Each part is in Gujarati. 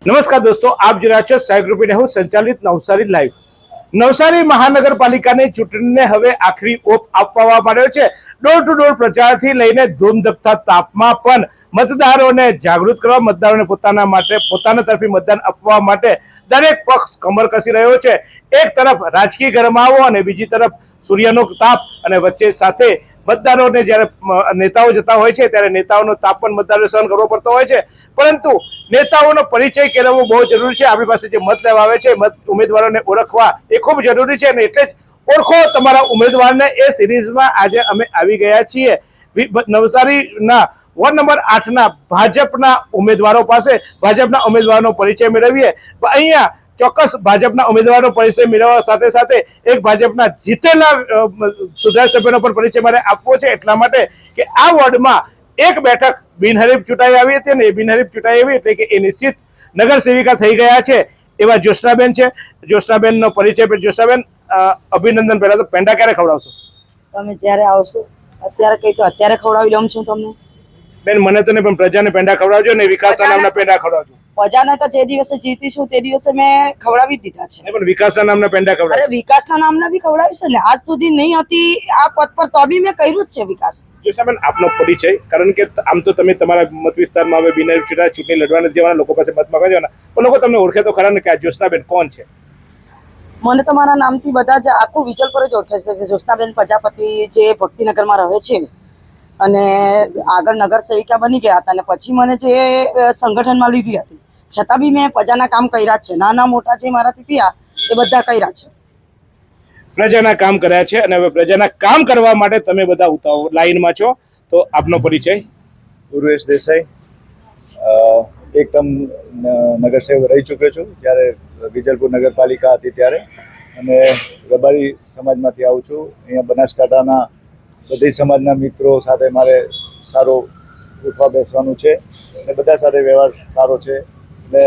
નમસ્કાર દોસ્તો, આપ જોઈ રહ્યા છો સાઈ ગ્રુપ ઇન્ડિયા સંચાલિત નવસારી લાઈવ। નવસારી મહાનગરપાલિકાની ચૂંટણીને હવે આખરી ઓપ આપવામાં આવ્યો છે। ડોર ટુ ડોર પ્રચારથી લઈને ધૂમધકતા તાપમાં પણ મતદારોને જાગૃત કરવા, મતદારોને પોતાના તરફી મતદાન આપવા માટે દરેક પક્ષ કમર કસી રહ્યો છે। એક તરફ રાજકીય ગરમાવો અને બીજી તરફ સૂર્યનો તાપ, અને વચ્ચે સાથે મતદારોને જ્યારે નેતાઓ જતા હોય છે ત્યારે નેતાઓનો તાપ પણ મતદારોને સહન કરવો પડતો હોય છે, પરંતુ નેતાઓનો પરિચય કેળવવો બહુ જરૂરી છે। આપણી પાસે જે મત લેવા આવે છે, ઉમેદવારોને ઓળખવા એ ખૂબ જરૂરી છે, અને એટલે જ ઓળખો તમારા ઉમેદવારને એ સિરીઝમાં આજે અમે આવી ગયા છીએ નવસારીના વોર્ડ નંબર 8ના ભાજપના ઉમેદવારો પાસે। ભાજપના ઉમેદવારનો પરિચય મેળવીએ। અહીંયા ચોક્કસ ભાજપના ઉમેદવારનો પરિચય મેળવવા સાથે સાથે એક ભાજપના જીતેલા સુધાર સભ્યનો પણ પરિચય મારે આપવો છે, એટલા માટે કે આ વોર્ડમાં એક બેઠક બિનહરીફ ચૂંટાઈ આવી હતી, અને એ બિનહરીફ ચૂંટાઈ આવી એટલે કે એ નિશ્ચિત નગર સેવિકા થઈ ગયા છે એવા જ્યોત્સનાબેન છે। જ્યોત્સનાબેનનો પરિચય। જ્યોત્સનાબેન, અભિનંદન। પહેલા તો પેંડા ક્યારે ખવડાવશો? તમે જ્યારે આવશો અત્યારે કહી તો અત્યારે ખવડાવી લઉં છું તમને બેન। મને તો નહીં, પણ પ્રજાને પેંડા ખવડાવજો ને વિકાસના નામના પેંડા ખવડાવજો। પ્રજાને તો જે દિવસે જીતીશું તે દિવસે મેં ખવડાવી દીધા છે, પણ વિકાસના નામના પેંડા ખવડાવજો। અરે વિકાસના નામના બી ખવડાવીશ ને, આજ સુધી નહીં હતી આ પદ પર તો બી મેં કર્યું જ છે વિકાસ। જ્યોત્સનાબેન, આપનો પરિચય, કારણ કે આમ તો તમે તમારા મત વિસ્તારમાં હવે બિનહરીફ ચૂંટણી લડવા નથી જવાના, લોકો પાસે મત માંગવા જવાના, પણ લોકો તમને ઓળખે તો ખરા ને કે આ જ્યોત્સનાબેન કોણ છે? મને તો મારા નામથી બધા જ આખું વિજલ પર જ ઓળખે છે। જ્યોત્સનાબેન પ્રજાપતિ જે ભક્તિનગરમાં રહે છે અને આગળ નગર સેવિકા બની ગયા હતા, અને પછી મને જે સંગઠનમાં લીધી હતી, છતાં બી મેં પ્રજાના કામ કર્યા જ છે। નાના મોટા જે મારાથી થયા એ બધા કર્યા છે, પ્રજાના કામ કર્યા છે, અને હવે પ્રજાના કામ કરવા માટે તમે બધા લાઈનમાં છો। તો આપનો પરિચય? ઉર્વેશ દેસાઈ, એક ટર્મ નગરસેવક રહી ચૂક્યો છું જ્યારે વિજલપુર નગરપાલિકા હતી ત્યારે, અને રબારી સમાજમાંથી આવું છું। અહીંયા બનાસકાંઠાના બધી સમાજના મિત્રો સાથે મારે સારો ઉઠવા બેસવાનું છે, અને બધા સાથે વ્યવહાર સારો છે, એટલે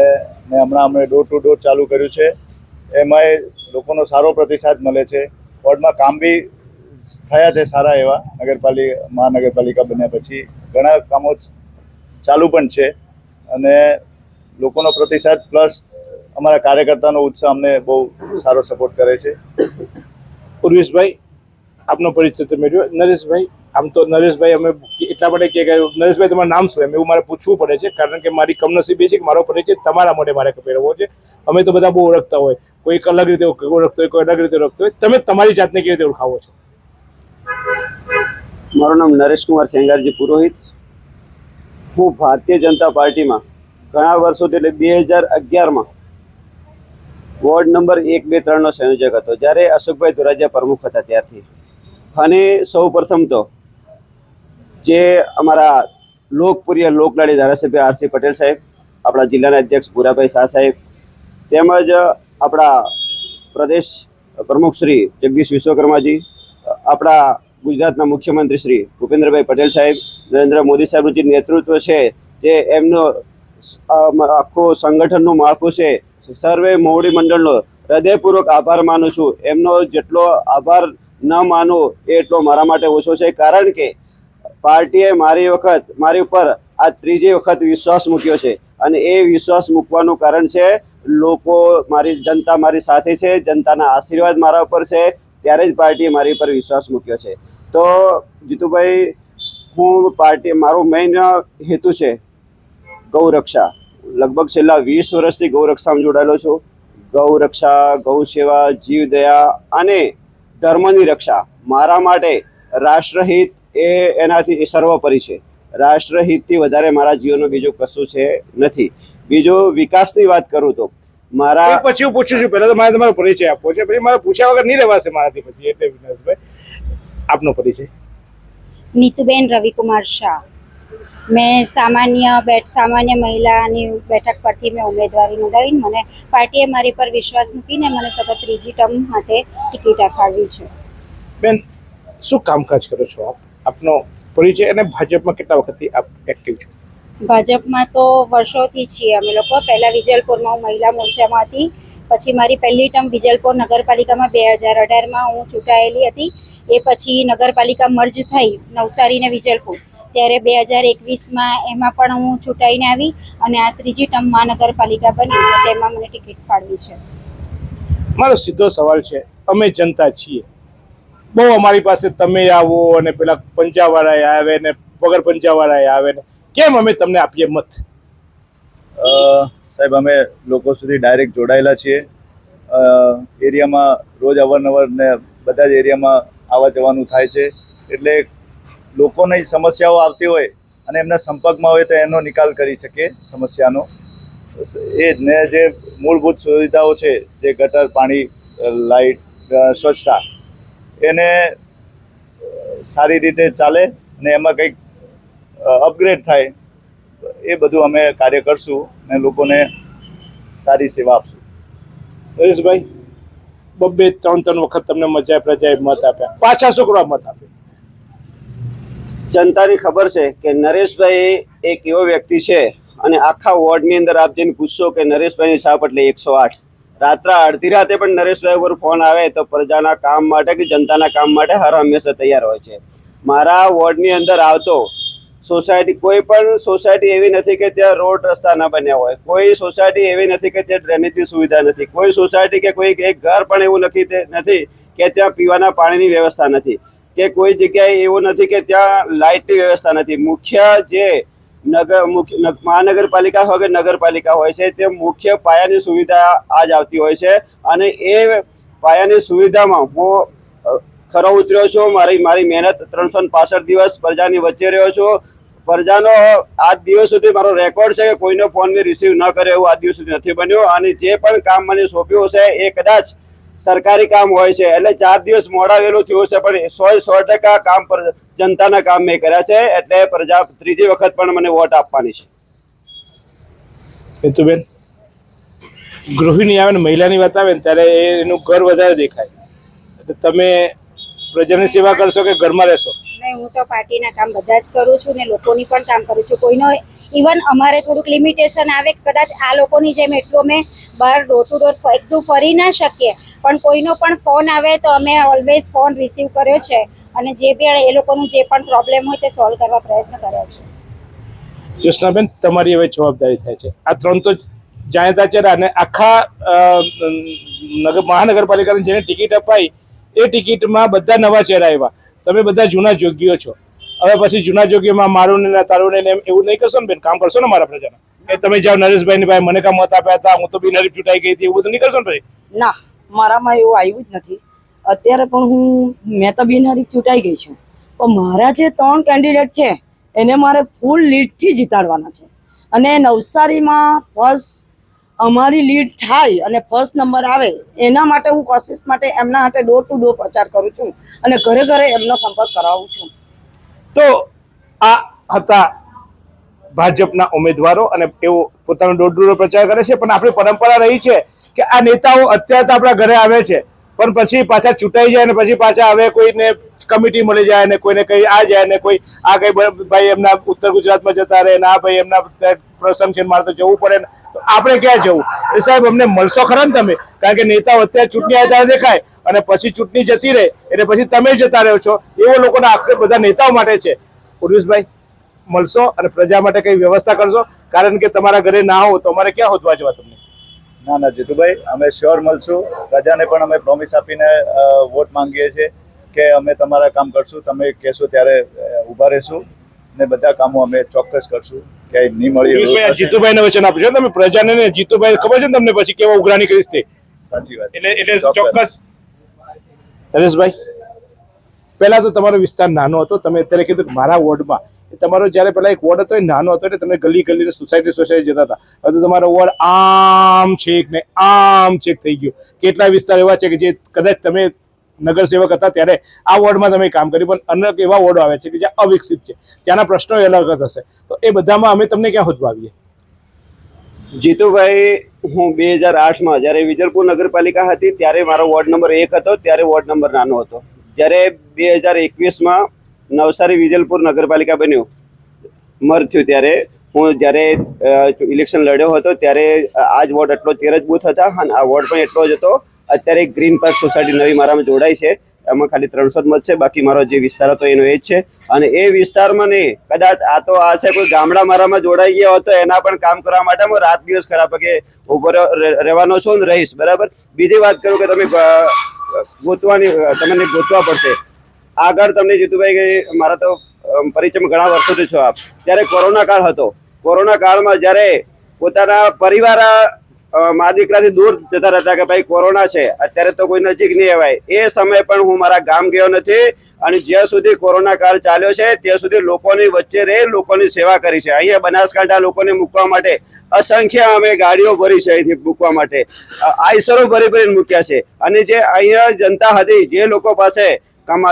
હમણાં અમે ડોર ટુ ડોર ચાલુ કર્યું છે। એમાંય લોકોનો સારો પ્રતિસાદ મળે છે। વોર્ડમાં કામ બી થયા છે સારા એવા। મહાનગરપાલિકા બન્યા પછી ઘણા કામો ચાલુ પણ છે, અને લોકોનો પ્રતિસાદ પ્લસ અમારા કાર્યકર્તાનો ઉત્સાહ અમને બહુ સારો સપોર્ટ કરે છે। ઉર્વેશભાઈ, આપનો પરિચય તો મેળવ્યો। નરેશભાઈ, આમ તો નરેશભાઈ અમે એટલા માટે કે નરેશભાઈ તમારું નામ શું એમ એવું મારે પૂછવું પડે છે, કારણ કે મારી કમનસીબી છે કે મારો પરિચય તમારા માટે મારે મેળવવો છે। અમે તો બધા બહુ ઓળખતા હોય, કોઈ એક અલગ રીતે ઓળખતો હોય, કોઈ અલગ રીતે ઓળખતો હોય, તમે તમારી જાતને કેવી રીતે ઓળખાવો છો? મારું નામ નરેશ કુમાર ખેંગારજી પુરોહિત। હું ભારતીય જનતા પાર્ટીમાં ઘણા વર્ષોથી એટલે 2011માં વોર્ડ નંબર 1, 2, 3નો સંયોજક હતો, જ્યારે અશોકભાઈ ધોરાજીયા પ્રમુખ હતા ત્યારથી। અને સૌ પ્રથમ તો જે અમારા લોકપ્રિય લોકલાડી ધારાસભ્ય આરસી પટેલ સાહેબ, આપણા જિલ્લાના અધ્યક્ષ ભૂરાભાઈ શાહ સાહેબ, તેમજ આપણા પ્રદેશ પ્રમુખ શ્રી જગદીશ વિશ્વકર્માજી, આપણા ગુજરાતના મુખ્યમંત્રી શ્રી ભૂપેન્દ્રભાઈ પટેલ સાહેબ, નરેન્દ્ર મોદી સાહેબનું જે નેતૃત્વ છે, જે એમનો આખું સંગઠનનું માળખું છે, સર્વે મોવડી મંડળનો હૃદયપૂર્વક આભાર માનું છું। એમનો જેટલો આભાર ન માનું એટલો મારા માટે ઓછો છે, કારણ કે પાર્ટીએ મારી ઉપર આ ત્રીજી વખત વિશ્વાસ મૂક્યો છે, અને એ વિશ્વાસ મૂકવાનું કારણ છે લોકો, જનતા મારી સાથે છે, જનતાના આશીર્વાદ મારા ઉપર છે, ત્યારે જ પાર્ટીએ મારી ઉપર વિશ્વાસ મૂક્યો છે। તો જીતુભાઈ, મારો મેઇન હેતુ છે ગૌરક્ષા। લગભગ છેલ્લા 20 વર્ષથી ગૌરક્ષામાં જોડાયેલો છું। ગૌરક્ષા, ગૌ સેવા, જીવદયા અને ધર્મની રક્ષા મારા માટે રાષ્ટ્રહિત એનાથી સર્વોપરી છે। રાષ્ટ્રહિતથી વધારે મારા જીવનમાં બીજું કશું છે નથી। બીજું વિકાસની વાત કરું તો મારા પછી હું પૂછું છું, પહેલા તો મારે તમારો પરિચય આપવો છે, પછી મારે પૂછ્યા વગર નહીં રહેવાશે મારાથી પછી, એટલે વિનાશભાઈ આપનો પરિચય? નીતુબેન રવિકુમાર શાહ। મેં સામાન્ય મહિલાની બેઠક પરથી મેં ઉમેદવારી નોંધાવી। મને પાર્ટીએ મારી પર વિશ્વાસ મૂકીને મને સતત ત્રીજી ટર્મ માટે ટિકિટ અપાવી છે। બેન, શું કામકાજ કરો છો આપ? આપનો પરિચય, અને ભાજપમાં કેટલા વખતથી આપ એક્ટિવ છો? ભાજપમાં તો વર્ષોથી છીએ અમે લોકો। પહેલાં વિજલપુરમાં હું મહિલા મોરચામાં હતી, પછી મારી પહેલી ટર્મ વિજલપુર નગરપાલિકામાં 2018માં હું ચૂંટાયેલી હતી। એ પછી નગરપાલિકા મર્જ થઈ નવસારી ને વિજલપુર, ત્યારે 2021માં એમાં પણ હું ચૂંટાઈને આવી અને આ ત્રીજી ટર્મ મહાનગરપાલિકા બની તો તેમાં મને ટિકિટ ફાળવી છે. મારો સીધો સવાલ છે, અમે જનતા છીએ, બહુ અમારી પાસે તમે આવો અને પેલા પંચાવાળા આવે ને વગર પંચાવાળા આવે ને, કેમ અમે તમને આપીએ મત? સાહેબ, અમે લોકો સુધી ડાયરેક્ટ જોડાયેલા છીએ. એરિયામાં રોજ અવારનવાર ને બધા જ એરિયામાં આવવા જવાનું થાય છે, એટલે લોકોને સમસ્યાઓ આવતી હોય અને એમના સંપર્કમાં હોય તો એનો નિકાલ કરી શકીએ સમસ્યાનો. એ જ ને જે મૂળભૂત સુવિધાઓ છે, જે ગટર, પાણી, લાઇટ, સ્વચ્છતા, એને સારી રીતે ચાલે અને એમાં કંઈક અપગ્રેડ થાય, એ બધું અમે કાર્ય કરશું અને લોકોને સારી સેવા આપશું. હરેશભાઈ, 2-3 વખત તમને પ્રજાએ મત આપ્યા, પાછા શું કરવા મત આપ્યા? જનતાની ખબર છે કે નરેશભાઈ એક એવો વ્યક્તિ છે અને આખા વોર્ડની અંદર આપ જઈને પૂછશો કે નરેશભાઈની છાપ એટલે 108. રાત્રે અડધી રાતે પણ નરેશભાઈ ઉપર ફોન આવે તો પ્રજાના કામ માટે કે જનતાના કામ માટે હર હંમેશા તૈયાર હોય છે. મારા વોર્ડની અંદર આવતો સોસાયટી, કોઈ પણ સોસાયટી એવી નથી કે ત્યાં રોડ રસ્તા ન બન્યા હોય, કોઈ સોસાયટી એવી નથી કે ત્યાં ડ્રેનેજની સુવિધા નથી, કોઈ સોસાયટી કે કોઈ એક ઘર પણ એવું નથી કે ત્યાં પીવાના પાણીની વ્યવસ્થા નથી, કે કોઈ જગ્યાએ એવું નથી કે ત્યાં લાઇટની વ્યવસ્થા નથી. મુખ્ય જે મહાનગરપાલિકા હોય કે નગરપાલિકા હોય છે તે મુખ્ય પાયાની સુવિધા આજ આવતી હોય છે અને એ પાયાની સુવિધામાં હું ખરો ઉતર્યો છું. મારી મહેનત 365 દિવસ પ્રજાની વચ્ચે રહ્યો છું. પ્રજાનો આજ દિવસ સુધી મારો રેકોર્ડ છે કે કોઈનો ફોન મેં રિસીવ ન કર્યો એવું આજ દિવસ સુધી નથી બન્યો. અને જે પણ કામ મને સોંપ્યું છે એ કદાચ સરકારી કામ હોય છે એટલે 4 દિવસ મોડા વહેલું થયું છે, પણ 100% કામ પર જનતાના કામ મેં કર્યા છે, એટલે પ્રજા ત્રીજી વખત પણ મને વોટ આપવાની છે. હેતુબેન, ગૃહિણી આવે ને મહિલાની વાત આવે ને ત્યારે એનું ઘર વધારે દેખાય, એટલે તમે પ્રજાની સેવા કરશો કે ઘરમાં રહેશો? નહીં, હું તો પાર્ટીના કામ બધા જ કરું છું ને લોકોની પણ કામ કરું છું. કોઈનો ઇવન અમારે થોડુંક લિમિટેશન આવે, કદાચ આ લોકોની જેમ એટલું અમે બહાર ડોર ટુ ડોર એકદમ ફરી ના શકીએ, પણ કોઈનો પણ ફોન આવે તો અમે ઓલવેઝ ફોન રિસીવ કર્યો છે અને જે બી એ લોકોનું જે પણ પ્રોબ્લેમ હોય તે સોલ્વ કરવા પ્રયત્ન કર્યા છે. જ્યોત્સનાબેન, તમારી હવે જવાબદારી થાય છે. આ 3 તો જાણીતા ચહેરા અને આખા મહાનગરપાલિકાની જેને ટિકિટ અપાઈ એ ટિકિટમાં બધા નવા ચહેરા આવ્યા, તમે બધા જૂના જોગીઓ છો. હવે પછી જૂના જોગીઓમાં મારું ને તારું ને એમ એવું નહીં કરશો ને બેન? કામ કરશો ને મારા પ્રજાના? એ તમે જાઓ નરેશભાઈ ભાઈ મને કામ મત આપ્યા હતા, હું તો બિનહરીફ ચૂંટાઈ ગઈ હતી, એવું બધું નહીં કરશો ને ભાઈ? ના, મારામાં એવું આવ્યું જ નથી. અત્યારે પણ મેં તો બિનહરીફ ચૂંટાઈ ગઈ છું, પણ મારા જે 3 કેન્ડિડેટ છે એને મારે ફૂલ લીડથી જીતાડવાના છે. અને નવસારીમાં ફર્સ્ટ અમારી લીડ થાય અને ફર્સ્ટ નંબર આવે એના માટે હું કોશિશ માટે એમના માટે ડોર ટુ ડોર પ્રચાર કરું છું અને ઘરે ઘરે એમનો સંપર્ક કરાવું છું. તો આ હતા ભાજપના ઉમેદવારો અને તેઓ પોતાનો ડોર ટુ ડોર પ્રચાર કરે છે. પણ આપણી પરંપરા રહી છે કે આ નેતાઓ અત્યારે તો આપણા ઘરે આવે છે પણ પછી પાછા ચૂંટાઈ જાય ને પછી પાછા આવે, કોઈને કમિટી મળી જાય ને કોઈને કઈ આ જાય ને કોઈ આ કઈ ભાઈ એમના ઉત્તર ગુજરાતમાં જતા રહે ને આ ભાઈ એમના પ્રસંગ છે મારે તો જવું પડે ને, તો આપણે ક્યાં જવું? એ સાહેબ અમને મળશો ખરા ને તમે? કારણ કે નેતાઓ અત્યારે ચૂંટણી આવે ત્યારે દેખાય અને પછી ચૂંટણી જતી રહે એટલે પછી તમે જતા રહ્યો છો, એવો લોકોના આક્ષેપ બધા નેતાઓ માટે છે. ઉર્વેશભાઈ, મળશો અને પ્રજા માટે કઈ વ્યવસ્થા કરશો? કારણ કે તમારા ઘરે ના હો તો અમારે ક્યાં હોદવા જવા તમને? ના જીતુભાઈ, અમે શ્યોર મળશું. પ્રજાને પણ અમે પ્રોમિસ આપીને વોટ માંગીએ છીએ કે અમે તમારા કામ કરશું, તમે કહેશો ત્યારે ઊભા રહેશું ને બધા કામો અમે ચોક્કસ કરશું. ક્યાંય નહીં મળી જીતુભાઈને વચન આપજો તમે પ્રજાને ને. જીતુભાઈ ખબર છે ને તમને પછી કેવા ઉઘરાણી કરીશ તે? સાચી વાત. એટલે ચોક્કસ. હરેશભાઈ, પહેલા તો તમારો વિસ્તાર નાનો હતો, તમે અત્યારે કીધું કે મારા વોર્ડમાં, તમારો જ્યારે પહેલા એક વોર્ડ હતો એ નાનો હતો એટલે તમે ગલી ગલી સોસાયટી જતા હતા. હવે તો તમારો વોર્ડ આમ છેક ને આમ છેક થઈ ગયો. કેટલા વિસ્તાર એવા છે કે જે કદાચ તમે નગરસેવક હતા ત્યારે આ વોર્ડમાં તમે કામ કર્યું, પણ અનેક એવા વોર્ડો આવે છે કે જ્યાં અવિકસિત છે, ત્યાંના પ્રશ્નો અલગ હશે. તો એ બધામાં અમે તમને ક્યાં હોદવાવીએ? જીતુભાઈ, હું 2008માં જ્યારે વિજલપુર નગરપાલિકા હતી ત્યારે મારો વોર્ડ નંબર 1 હતો, ત્યારે વોર્ડ નંબર નાનો હતો. જ્યારે 2021માં નવસારી વિજલપુર નગરપાલિકા બન્યું, મર્જ થયું, ત્યારે હું જ્યારે ઇલેક્શન લડ્યો હતો ત્યારે આ જ વોર્ડ એટલો 13 જ બૂથ હતા અને આ વોર્ડ પણ એટલો જ હતો. અત્યારે ગ્રીન પાર્ક સોસાયટી નવી મારામાં જોડાઈ છે, એમાં ખાલી 300 મત છે, બાકી મારો જે વિસ્તાર હતો એનો એ જ છે. અને એ વિસ્તારમાં નહીં, કદાચ આ તો આ છે કોઈ ગામડા મારામાં જોડાઈ ગયા હોત તો એના પણ કામ કરવા માટે હું રાત દિવસ ખરાબ કે ઉભો રહેવાનો છું ને રહીશ. બરાબર. બીજી વાત કરું કે તમે તમને ગોતવા પડશે. આગળ તમને જીતુભાઈ કે મારા તો પરિચયમાં ઘણા વર્ષોથી છો આપ, ત્યારે કોરોના કાળ હતો. કોરોના કાળમાં જ્યારે પોતાના પરિવાર મા દીકરાથી દૂર જતા રહેતા કે ભાઈ કોરોના છે, અત્યારે તો કોઈ નજીક નહીં અવાય, એ સમયે પણ હું મારા ગામ ગયો નથી. અને જ્યાં સુધી કોરોના કાળ ચાલ્યો છે ત્યાં સુધી લોકોની વચ્ચે રહી લોકોની સેવા કરી છે. અહીંયા બનાસકાંઠા લોકોને મૂકવા માટે અસંખ્ય અમે ગાડીઓ ભરી છે, અહીંથી મૂકવા માટે આઈસરો ભરીને મૂક્યા છે. અને જે અહીંયા જનતા હતી, જે લોકો પાસે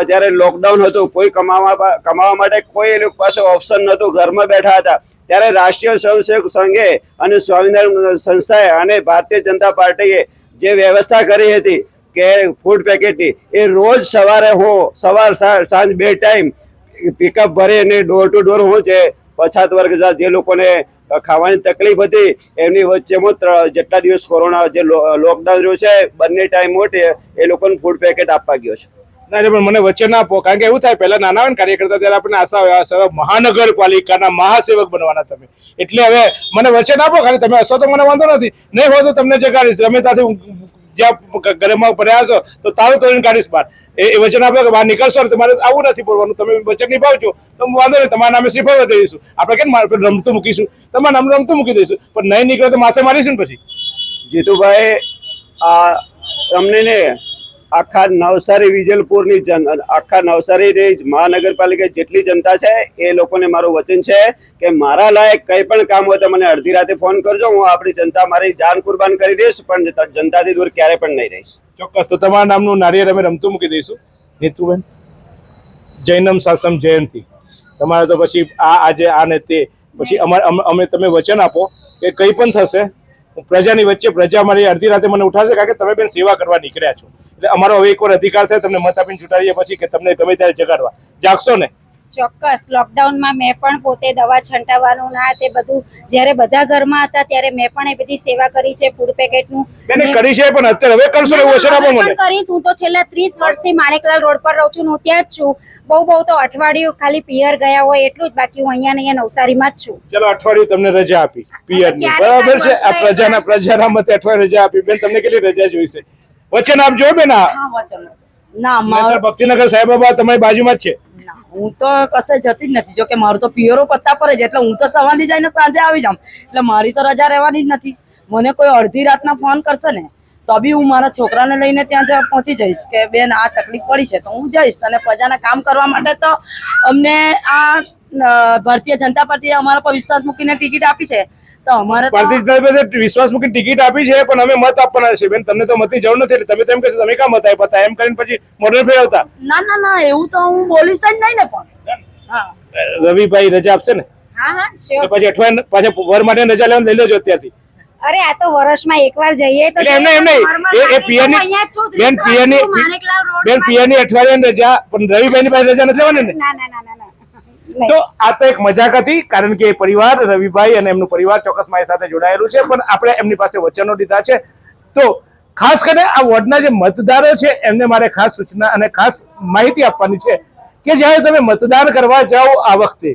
જ્યારે લોકડાઉન હતું, કોઈ કમાવા માટે કોઈ એ લોકો પાસે ઓપ્શન નહોતું, ઘરમાં બેઠા હતા, ત્યારે રાષ્ટ્રીય સ્વયંસેવક સંઘે અને સ્વામિનારાયણ સંસ્થાએ અને ભારતીય જનતા પાર્ટીએ જે વ્યવસ્થા કરી હતી કે ફૂડ પેકેટની, એ રોજ સવાર સાંજ 2 ટાઈમ પિકઅપ ભરી અને ડોર ટુ ડોર હું જે પછાત વર્ગ જે લોકોને ખાવાની તકલીફ હતી એમની વચ્ચેમાં જેટલા દિવસ કોરોના જે લોકડાઉન રહ્યું છે બંને ટાઈમ મોટે એ લોકોને ફૂડ પેકેટ આપવા ગયો છું. ના પણ મને વચ્ચે ના આપો, કારણ કે એવું થાય પહેલા નાના હોય ને કાર્યકર્તા ત્યારે આપણને આશા હોય મહાનગરપાલિકાના મહાસેવક બનવાના તમે, એટલે હવે મને વચ્ચે ના આપો. ખાલી તમે હશો તો મને વાંધો નથી, નહીં હોય તો તમને જે કાઢીશ. ગમે ત્યાંથી જ્યાં ઘરમાં ભર્યા છો તો તારું તોડીને કાઢીશ બહાર. એ વચન આપો કે બહાર નીકળશો ને તમારે આવું નથી પડવાનું, તમે વચન નિભાવજો તો વાંધો નહીં, તમારા નામે શ્રીફળ વધારી દઈશું. આપણે કેમ રમતું મૂકીશું, તમારા નામ રમતું મૂકી દઈશું, પણ નહીં નીકળે તો માથે મારીશું ને પછી. જીતુભાઈ, આ તમને ને આખા નવસારી વિજલપુરની આખા નવસારીની મહાનગરપાલિકા જેટલી જનતા છે એ લોકોને મારું વચન છે કે મારા લાયક કંઈ પણ કામ હોય તો મને અડધી રાતે ફોન કરજો. હું આપણી જનતા મારી જાન કુરબાન કરી દઈશ, પણ જનતાથી દૂર ક્યારે પણ નહીં રહીશ. ચોક્કસ. તો તમારા નામનું નારિયેળ અમે રમતું મૂકી દઈશું. નીતુબેન, જૈનમ સાસમ જયંતી તમારે તો પછી આજે આ ને તે પછી અમે તમે વચન આપો કે કંઈ પણ થશે પ્રજાની વચ્ચે, પ્રજા મારી અડધી રાતે મને ઉઠાડશે, કારણ કે તમે બેન સેવા કરવા નીકળ્યા છો. એટલે અમારો હવે એકવાર અધિકાર થાય તમને મત આપીને ચૂંટાડીએ પછી કે તમને ગમે ત્યારે જગાડવા. જાગશો ને? ચોક્કસ. લોકડાઉનમાં મેં પણ પોતે દવા છંટાવવાનું ના તે બધું જ્યારે બધા ઘરમાં હતા ત્યારે મેં પણ એ બધી સેવા કરી છે. ફૂડ પેકેટનું બેન કરી છે, પણ અત્યારે હવે કરશો ને એવું વચન આપો મને. કરીશ. હું તો છેલ્લા 30 વર્ષથી માણેકલાલ રોડ પર રહું છું, હું ત્યાં જ છું. બહુ તો અઠવાડિયું ખાલી પિયર ગયા હોય એટલું જ, બાકી હું અહીંયા નવસારીમાં જ છું. ચલો, અઠવાડિયું તમને રજા આપી પિયરની, બરાબર છે. આ પ્રજાના મતે અઠવાડિયું રજા આપી. બેન તમને કેટલી રજા જોઈશે? વચન આપજો બેન. ના, ભક્તિનગર સાંઈ બાબા તમારી બાજુમાં જ છે. હું તો કશે જતી જ નથી. જો કે મારું તો પિયરો પત્તા પર જ, એટલે હું તો સવારથી જઈને સાંજે આવી જાઉં, એટલે મારી તો રજા રહેવાની જ નથી. મને કોઈ અડધી રાતના ફોન કરશે ને તો બી હું મારા છોકરાને લઈને ત્યાં પહોંચી જઈશ કે બેન આ તકલીફ પડી છે તો હું જઈશ. અને પ્રજાના કામ કરવા માટે તો અમને આ ભારતીય જનતા પાર્ટીએ અમારા પર વિશ્વાસ મૂકીને ટિકિટ આપી છે, તો અમારે વિશ્વાસ મૂકીને ટિકિટ આપી છે, પણ અમે મત આપવાના છે. બેન તમને તો મતની જરૂર નથી, એટલે તમે તો એમ કહેશો તમે ક્યાં મત આપ્યા એમ કરીને પછી મોડલ ફેરવતા. ના, એવું તો હું બોલીશ જ નહીં ને. પણ હા, રવિભાઈ રજા આપશે ને? હા, શ્યોર. પછી અઠવાડિયે પાછા વર માટે રજા લેવાનું લઈ લેજો અત્યારથી. અરે આ તો વર્ષમાં એકવાર જઈએ તો એમ નહીં, એ પિયરની અઠવાડિયાની રજા, પણ રવિભાઈની પાસે રજા નથી લેવાની ને. ના. તો આ તો એક મજાક હતી, કારણ કે પરિવાર રવિભાઈ અને એમનું પરિવાર ચોક્કસ મારી સાથે જોડાયેલું છે, પણ આપણે એમની પાસે વચનો લીધા છે. તો ખાસ કરીને આ વોર્ડના જે મતદારો છે એમને મારે ખાસ સૂચના અને ખાસ માહિતી આપવાની છે કે જ્યારે તમે મતદાન કરવા જાઓ આ વખતે,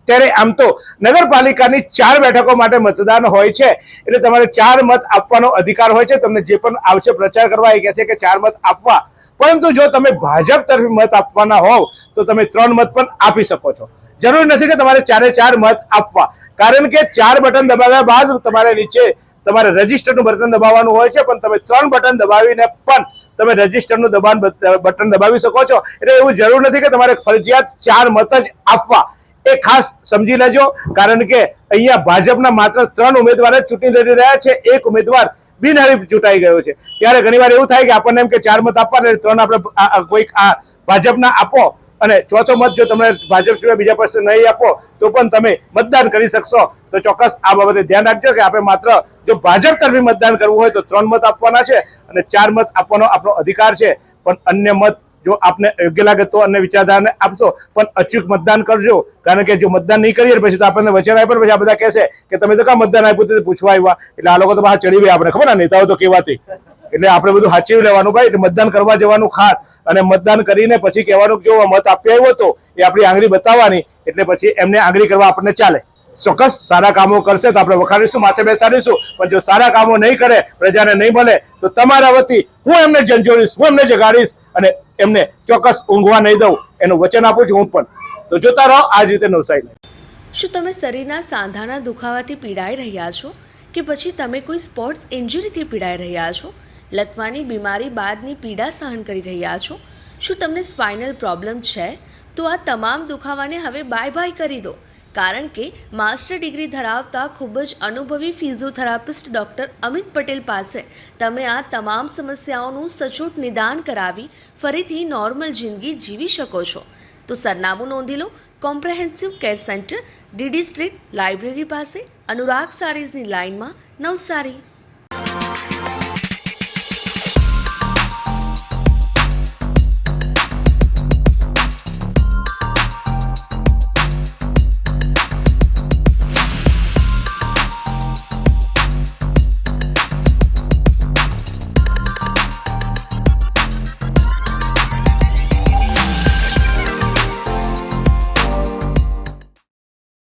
ત્યારે આમ તો નગરપાલિકાની 4 બેઠકો માટે મતદાન હોય છે, એટલે તમારે 4 મત આપવાનો અધિકાર હોય છે. તમને જે પણ આવશે પ્રચાર કરવા એ કહેશે કે 4 મત આપવા, પરંતુ જો તમે ભાજપ તરફી મત આપવાના હોવ તો તમે 3 મત પણ આપી શકો છો. જરૂર નથી કે તમારે 4 મત આપવા, કારણ કે 4 બટન દબાવ્યા બાદ તમારે નીચે તમારે રજીસ્ટરનું બટન દબાવવાનું હોય છે, પણ તમે 3 બટન દબાવીને પણ તમે રજીસ્ટરનું બટન દબાવી શકો છો. એટલે એવું જરૂર નથી કે તમારે ફરજિયાત 4 મત જ આપવા. એ ખાસ સમજી લેજો, કારણ કે અહીંયા ભાજપના માત્ર 3 ઉમેદવાર જ ચૂંટણી લડી રહ્યા છે. એક ઉમેદવાર બિનહરીફ ચૂંટાઈ ગયો છે. ત્યારે ઘણીવાર એવું થાય કે આપણને એમ કે 4 મત આપવા ને 3 આપણે કોઈક ભાજપના આપો, અને ચોથો મત જો તમે ભાજપ સિવાય બીજા પાસે નહીં આપો તો પણ તમે મતદાન કરી શકશો. તો ચોક્કસ આ બાબતે ધ્યાન રાખજો કે આપણે માત્ર જો ભાજપ તરફી મતદાન કરવું હોય તો 3 મત આપવાના છે, અને 4 મત આપવાનો આપણો અધિકાર છે, પણ અન્ય મત જો આપને યોગ્ય લાગે તો અન્ય વિચારધારાને આપશો, પણ અચૂક મતદાન કરજો. કારણ કે જો મતદાન નહીં કરીએ પછી તો આપણને વચન આપ્યું પછી આ બધા કહેશે કે તમે તો કાં મતદાન આપ્યું તે પૂછવા આવ્યા. એટલે આ લોકો તો બહાર ચડી ગયા, આપણે ખબર ને નેતાઓ તો કહેવાતી. એટલે આપણે બધું સાચવી લેવાનું ભાઈ. એટલે મતદાન કરવા જવાનું ખાસ, અને મતદાન કરીને પછી કહેવાનું કે જો મત આપી આવ્યો હતો એ આપણી આંગળી બતાવવાની. એટલે પછી એમને આંગળી કરવા આપણને ચાલે. ચોક્કસ સારા કામો કરશે તો આપણે વખાડીશું, માથે બેસાડીશું. પણ જો સારા કામો નહીં કરે, પ્રજાને નહીં મળે, તો તમારા વતી હું એમને ઝંઝોડીશ, હું એમને જગાડીશ અને એમને ચોક્કસ ઊંઘવા નહીં દઉં, એનું વચન આપું છું હું પણ. તો જોતા રહો આ જ રીતે નવસારી. શું તમે શરીરના સાંધાના દુખાવાથી પીડાઈ રહ્યા છો કે પછી તમે કોઈ સ્પોર્ટ્સ ઇન્જરીથી પીડાઈ રહ્યા છો? લકવાની બીમારી બાદની પીડા સહન કરી રહ્યા છો? શું તમને સ્પાઇનલ પ્રોબ્લેમ છે? તો આ તમામ દુખાવાને હવે બાય બાય કરી દો. કારણ કે માસ્ટર ડિગ્રી ધરાવતા ખૂબ જ અનુભવી ફિઝિયોથેરાપિસ્ટ ડૉક્ટર અમિત પટેલ પાસે તમે આ તમામ સમસ્યાઓનું સચોટ નિદાન કરાવી ફરીથી નોર્મલ જિંદગી જીવી શકો છો. તો સરનામું નોંધી લો. Comprehensive care centre, DD street, library પાસે, અનુરાગ સારીઝની લાઇનમાં, નવસારી.